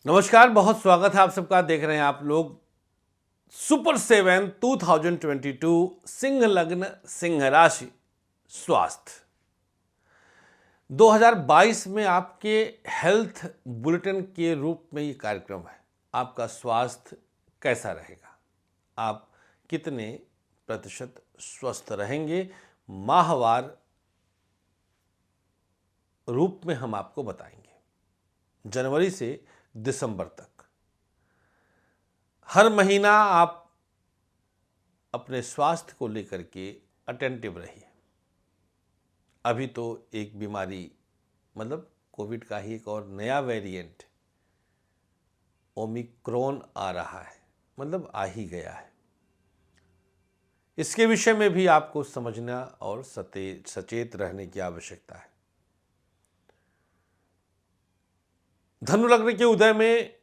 नमस्कार, बहुत स्वागत है आप सबका। देख रहे हैं आप लोग सुपर 7 2022 सिंह लग्न सिंह राशि स्वास्थ्य 2022 में आपके हेल्थ बुलेटिन के रूप में ये कार्यक्रम है। आपका स्वास्थ्य कैसा रहेगा, आप कितने प्रतिशत स्वस्थ रहेंगे, माहवार रूप में हम आपको बताएंगे। जनवरी से दिसंबर तक हर महीना आप अपने स्वास्थ्य को लेकर के अटेंटिव रहिए। अभी तो एक बीमारी मतलब कोविड का ही एक और नया वेरिएंट ओमिक्रॉन आ रहा है, मतलब आ ही गया है। इसके विषय में भी आपको समझना और सचेत रहने की आवश्यकता है। धनु लग्न के उदय में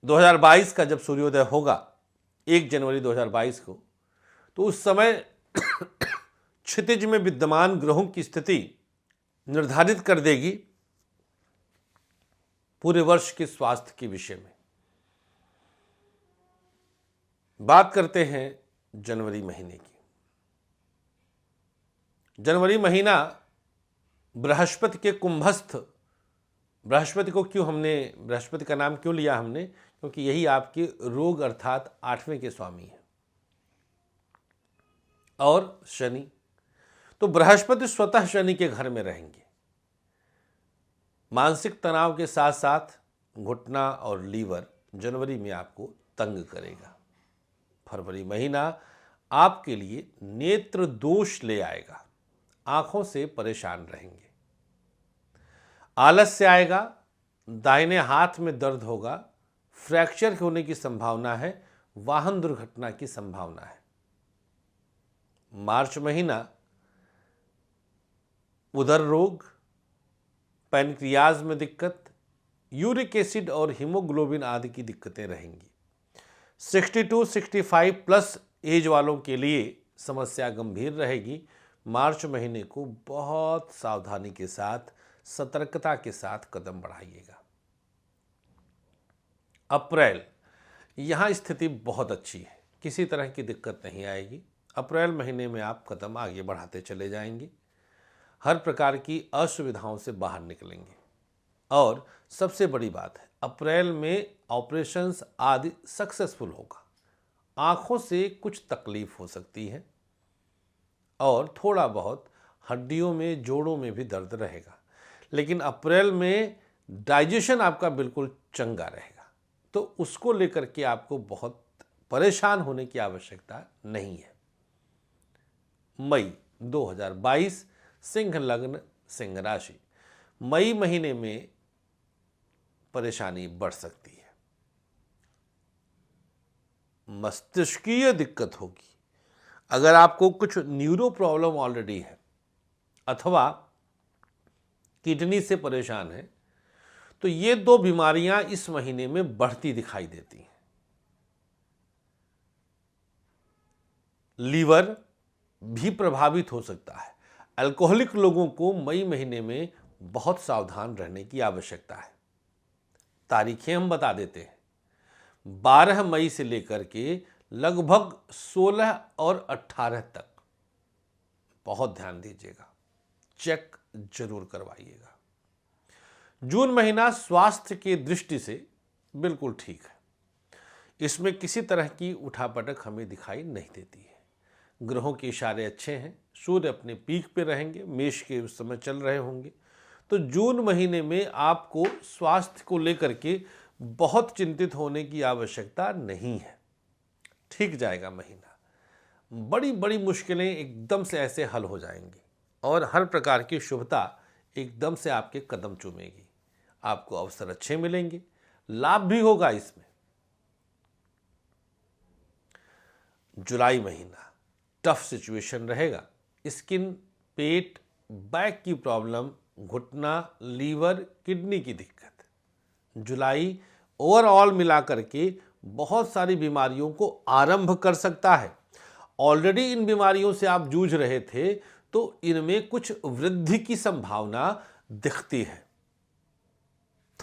2022 का जब सूर्योदय होगा 1 जनवरी 2022 को, तो उस समय क्षितिज में विद्यमान ग्रहों की स्थिति निर्धारित कर देगी पूरे वर्ष के स्वास्थ्य के विषय में। बात करते हैं जनवरी महीने की। जनवरी महीना बृहस्पति के कुंभस्थ, बृहस्पति को क्यों हमने बृहस्पति का नाम क्यों लिया हमने, क्योंकि यही आपके रोग अर्थात 8वें के स्वामी हैं। और शनि, तो बृहस्पति स्वतः शनि के घर में रहेंगे। मानसिक तनाव के साथ साथ घुटना और लीवर जनवरी में आपको तंग करेगा। फरवरी महीना आपके लिए नेत्र दोष ले आएगा, आंखों से परेशान रहेंगे, आलस्य आएगा, दाहिने हाथ में दर्द होगा, फ्रैक्चर होने की संभावना है, वाहन दुर्घटना की संभावना है। मार्च महीना उदर रोग, पैनक्रियाज में दिक्कत, यूरिक एसिड और हीमोग्लोबिन आदि की दिक्कतें रहेंगी। 62-65 प्लस एज वालों के लिए समस्या गंभीर रहेगी। मार्च महीने को बहुत सावधानी के साथ, सतर्कता के साथ कदम बढ़ाइएगा। अप्रैल, यहाँ स्थिति बहुत अच्छी है, किसी तरह की दिक्कत नहीं आएगी। अप्रैल महीने में आप कदम आगे बढ़ाते चले जाएंगे, हर प्रकार की असुविधाओं से बाहर निकलेंगे। और सबसे बड़ी बात है, अप्रैल में ऑपरेशंस आदि सक्सेसफुल होगा। आँखों से कुछ तकलीफ हो सकती है और थोड़ा बहुत हड्डियों में, जोड़ों में भी दर्द रहेगा, लेकिन अप्रैल में डाइजेशन आपका बिल्कुल चंगा रहेगा, तो उसको लेकर के आपको बहुत परेशान होने की आवश्यकता नहीं है। मई 2022 सिंह लग्न सिंह राशि, मई महीने में परेशानी बढ़ सकती है। मस्तिष्कीय दिक्कत होगी। अगर आपको कुछ न्यूरो प्रॉब्लम ऑलरेडी है अथवा किडनी से परेशान है, तो ये दो बीमारियां इस महीने में बढ़ती दिखाई देती हैं। लीवर भी प्रभावित हो सकता है। अल्कोहलिक लोगों को मई महीने में बहुत सावधान रहने की आवश्यकता है। तारीखें हम बता देते हैं। 12 मई से लेकर के लगभग 16 और 18 तक बहुत ध्यान दीजिएगा, चेक जरूर करवाइएगा। जून महीना स्वास्थ्य की दृष्टि से बिल्कुल ठीक है, इसमें किसी तरह की उठापटक हमें दिखाई नहीं देती है। ग्रहों के इशारे अच्छे हैं, सूर्य अपने पीक पे रहेंगे, मेष के उस समय चल रहे होंगे, तो जून महीने में आपको स्वास्थ्य को लेकर के बहुत चिंतित होने की आवश्यकता नहीं है। ठीक जाएगा महीना, बड़ी बड़ी मुश्किलें एकदम से ऐसे हल हो जाएंगी और हर प्रकार की शुभता एकदम से आपके कदम चूमेगी। आपको अवसर अच्छे मिलेंगे, लाभ भी होगा इसमें। जुलाई महीना टफ सिचुएशन रहेगा। स्किन, पेट, बैक की प्रॉब्लम, घुटना, लीवर, किडनी की दिक्कत। जुलाई ओवरऑल मिलाकर के बहुत सारी बीमारियों को आरंभ कर सकता है। ऑलरेडी इन बीमारियों से आप जूझ रहे थे, तो इनमें कुछ वृद्धि की संभावना दिखती है।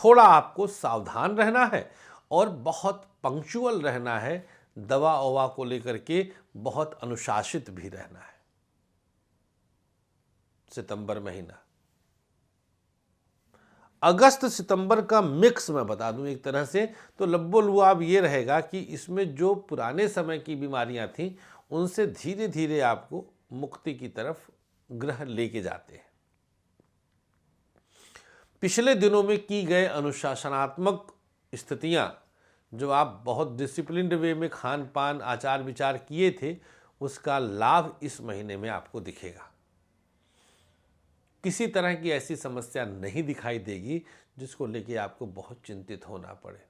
थोड़ा आपको सावधान रहना है और बहुत पंक्चुअल रहना है। दवा ओवा को लेकर के बहुत अनुशासित भी रहना है। सितंबर महीना, अगस्त सितंबर का मिक्स मैं बता दूं एक तरह से, तो लब्बो लुआब ये रहेगा कि इसमें जो पुराने समय की बीमारियां थीं उनसे धीरे धीरे आपको मुक्ति की तरफ ग्रह लेके जाते हैं। पिछले दिनों में की गए अनुशासनात्मक स्थितियां, जो आप बहुत डिसिप्लिन्ड वे में खान पान आचार विचार किए थे, उसका लाभ इस महीने में आपको दिखेगा। किसी तरह की ऐसी समस्या नहीं दिखाई देगी जिसको लेके आपको बहुत चिंतित होना पड़े।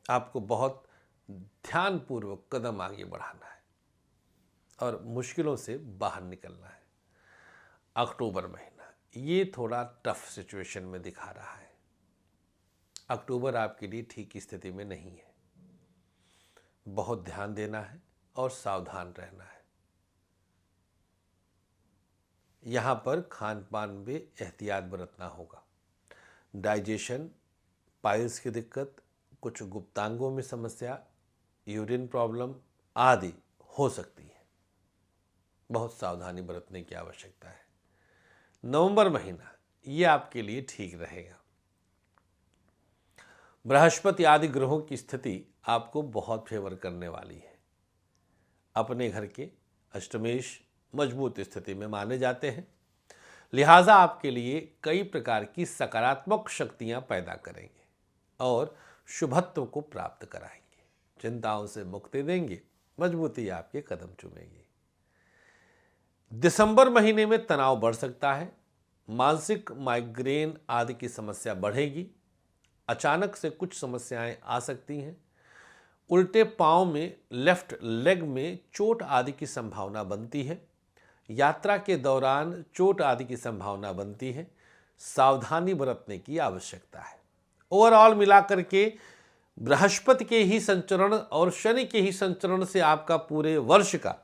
आपको बहुत ध्यानपूर्वक कदम आगे बढ़ाना है और मुश्किलों से बाहर निकलना है। अक्टूबर महीना ये थोड़ा टफ सिचुएशन में दिखा रहा है। अक्टूबर आपके लिए ठीक स्थिति में नहीं है। बहुत ध्यान देना है और सावधान रहना है। यहाँ पर खान पान में एहतियात बरतना होगा। डाइजेशन, पाइल्स की दिक्कत, कुछ गुप्तांगों में समस्या, यूरिन प्रॉब्लम आदि हो सकती है। बहुत सावधानी बरतने की आवश्यकता है। नवंबर महीना ये आपके लिए ठीक रहेगा। बृहस्पति आदि ग्रहों की स्थिति आपको बहुत फेवर करने वाली है। अपने घर के अष्टमेश मजबूत स्थिति में माने जाते हैं, लिहाजा आपके लिए कई प्रकार की सकारात्मक शक्तियां पैदा करेंगे और शुभत्व को प्राप्त कराएंगे। चिंताओं से मुक्ति देंगे, मजबूती आपके कदम चूमेगी। दिसंबर महीने में तनाव बढ़ सकता है। मानसिक माइग्रेन आदि की समस्या बढ़ेगी। अचानक से कुछ समस्याएं आ सकती हैं। उल्टे पांव में, लेफ्ट लेग में चोट आदि की संभावना बनती है। यात्रा के दौरान चोट आदि की संभावना बनती है। सावधानी बरतने की आवश्यकता है। ओवरऑल मिलाकर के बृहस्पति के ही संचरण और शनि के ही संचरण से आपका पूरे वर्ष का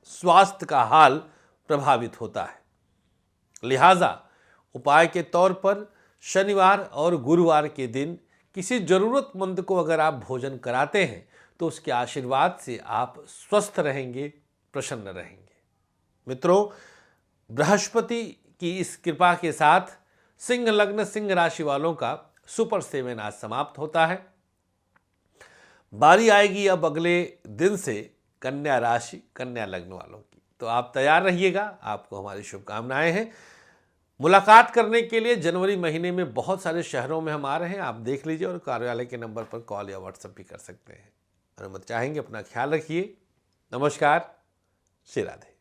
स्वास्थ्य का हाल प्रभावित होता है। लिहाजा उपाय के तौर पर शनिवार और गुरुवार के दिन किसी जरूरतमंद को अगर आप भोजन कराते हैं तो उसके आशीर्वाद से आप स्वस्थ रहेंगे, प्रसन्न रहेंगे। मित्रों, बृहस्पति की इस कृपा के साथ सिंह लग्न सिंह राशि वालों का सुपर 7 आज समाप्त होता है। बारी आएगी अब अगले दिन से कन्या राशि, कन्या लग्न वालों की। तो आप तैयार रहिएगा, आपको हमारी शुभकामनाएं हैं। मुलाकात करने के लिए जनवरी महीने में बहुत सारे शहरों में हम आ रहे हैं, आप देख लीजिए और कार्यालय के नंबर पर कॉल या व्हाट्सएप भी कर सकते हैं। अनुमति चाहेंगे, अपना ख्याल रखिए। नमस्कार, श्री राधे।